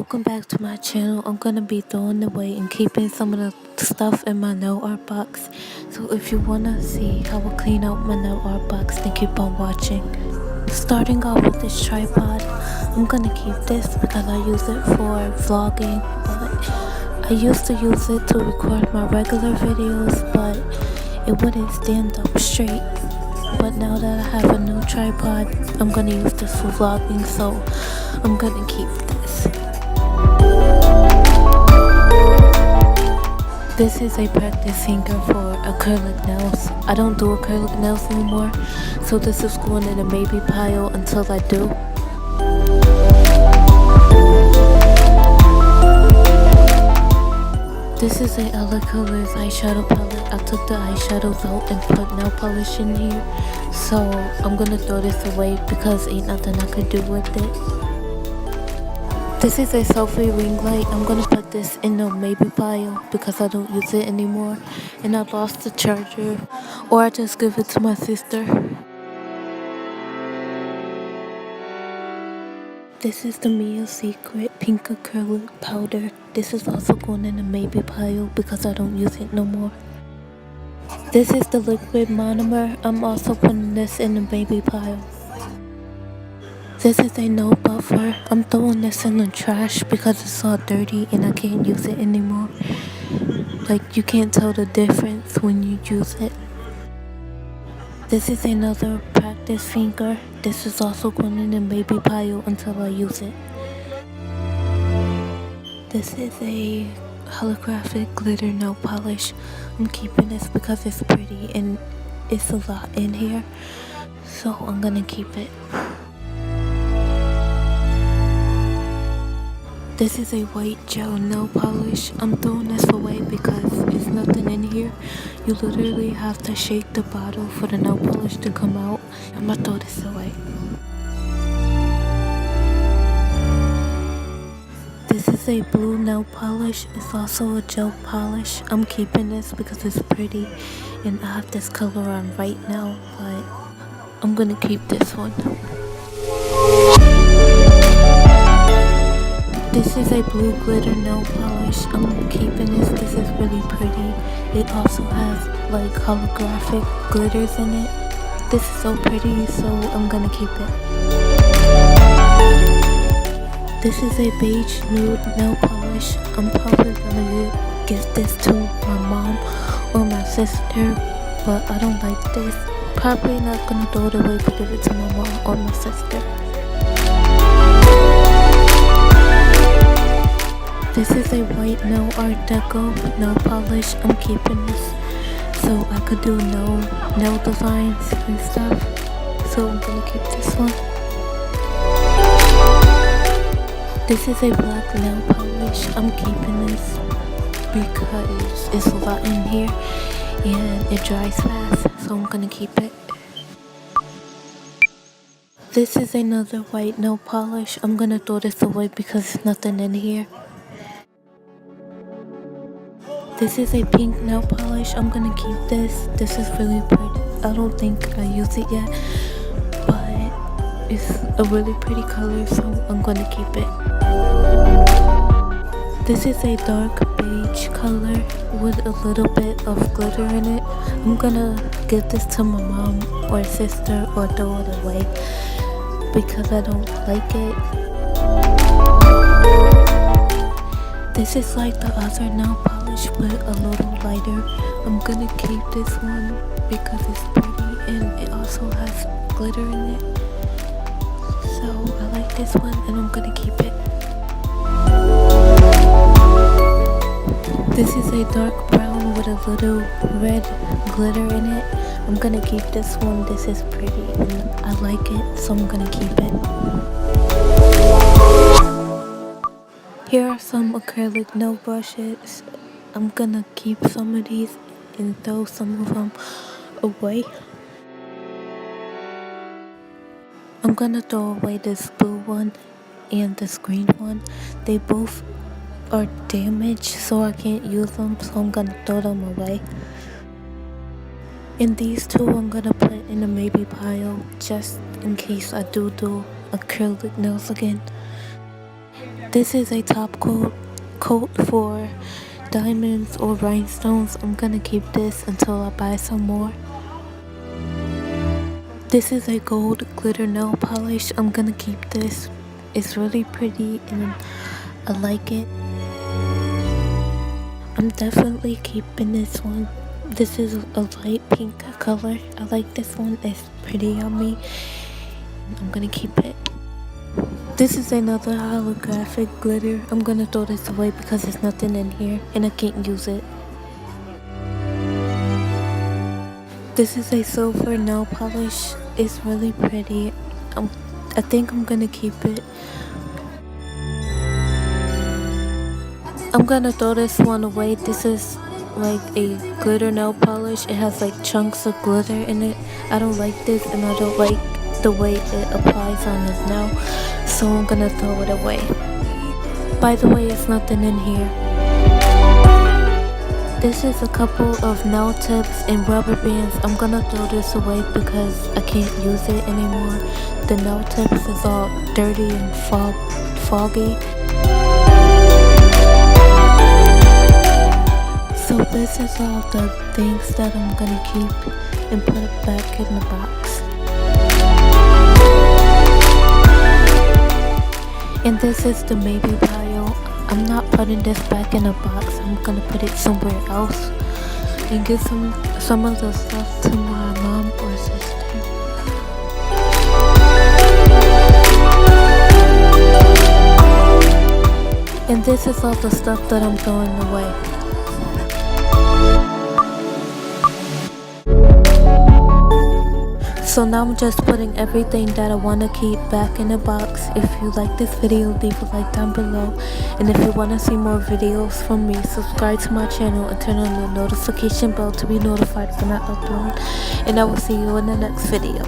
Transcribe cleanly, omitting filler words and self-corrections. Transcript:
Welcome back to my channel. I'm gonna be throwing away and keeping some of the stuff in my nail art box. So if you wanna see how I clean out my nail art box, then keep on watching. Starting off with this tripod, I'm gonna keep this because I use it for vlogging, but I used to use it to record my regular videos, but it wouldn't stand up straight. But now that I have a new tripod, I'm gonna use this for vlogging, so I'm gonna keep this. This is a practice finger for acrylic nails. I don't do acrylic nails anymore, so this is going in a maybe pile until I do. This is a LA Colors eyeshadow palette. I took the eyeshadows out and put nail polish in here, so I'm gonna throw this away because ain't nothing I could do with it. This is a selfie ring light. I'm gonna put this in the maybe pile because I don't use it anymore, and I lost the charger, or I just give it to my sister. This is the Mia Secret pink acrylic powder. This is also going in the maybe pile because I don't use it no more. This is the liquid monomer. I'm also putting this in the maybe pile. This is a no buffer. I'm throwing this in the trash because it's all dirty and I can't use it anymore. Like, you can't tell the difference when you use it. This is another practice finger. This is also going in the maybe pile until I use it. This is a holographic glitter nail polish. I'm keeping this because it's pretty and it's a lot in here, so I'm gonna keep it. This is a white gel nail polish. I'm throwing this away because there's nothing in here. You literally have to shake the bottle for the nail polish to come out. I'm gonna throw this away. This is a blue nail polish. It's also a gel polish. I'm keeping this because it's pretty and I have this color on right now, but I'm gonna keep this one. This is a blue glitter nail polish. I'm keeping this. This is really pretty. It also has like holographic glitters in it. This is so pretty, so I'm gonna keep it. This is a beige nude nail polish. I'm probably gonna give this to my mom or my sister, but I don't like this. Probably not gonna throw it away to give it to my mom or my sister. This is a white nail art deco nail polish. I'm keeping this so I could do nail designs and stuff. So I'm gonna keep this one. This is a black nail polish. I'm keeping this because it's a lot in here and it dries fast, so I'm gonna keep it. This is another white nail polish. I'm gonna throw this away because there's nothing in here. This is a pink nail polish. I'm gonna keep this. This is really pretty. I don't think I use it yet, but it's a really pretty color, so I'm gonna keep it. This is a dark beige color with a little bit of glitter in it. I'm gonna give this to my mom or sister or throw it away because I don't like it. This is like the other nail polish but a little lighter. I'm gonna keep this one because it's pretty and it also has glitter in it. So I like this one and I'm gonna keep it. This is a dark brown with a little red glitter in it. I'm gonna keep this one. This is pretty and I like it, so I'm gonna keep it. Here are some acrylic nail brushes. I'm gonna keep some of these and throw some of them away. I'm gonna throw away this blue one and this green one. They both are damaged, so I can't use them, so I'm gonna throw them away. And these two I'm gonna put in a maybe pile just in case I do acrylic nails again. This is a top coat for diamonds or rhinestones. I'm gonna keep this until I buy some more. This is a gold glitter nail polish. I'm gonna keep this. It's really pretty and I like it. I'm definitely keeping this one. This is a light pink color. I like this one. It's pretty on me. I'm gonna keep it. This is another holographic glitter. I'm gonna throw this away because there's nothing in here and I can't use it. This is a silver nail polish. It's really pretty. I think I'm gonna keep it. I'm gonna throw this one away. This is like a glitter nail polish. It has like chunks of glitter in it. I don't like this and I don't like the way it applies on his nail, so I'm gonna throw it away. By the way, it's nothing in here. This is a couple of nail tips and rubber bands. I'm gonna throw this away because I can't use it anymore. The nail tips is all dirty and foggy. So this is all the things that I'm gonna keep and put it back in the box. And this is the maybe pile. I'm not putting this back in a box. I'm gonna put it somewhere else and give some of the stuff to my mom or sister. And this is all the stuff that I'm throwing away. So now I'm just putting everything that I want to keep back in the box. If you like this video, leave a like down below. And if you want to see more videos from me, subscribe to my channel and turn on the notification bell to be notified when I upload. And I will see you in the next video.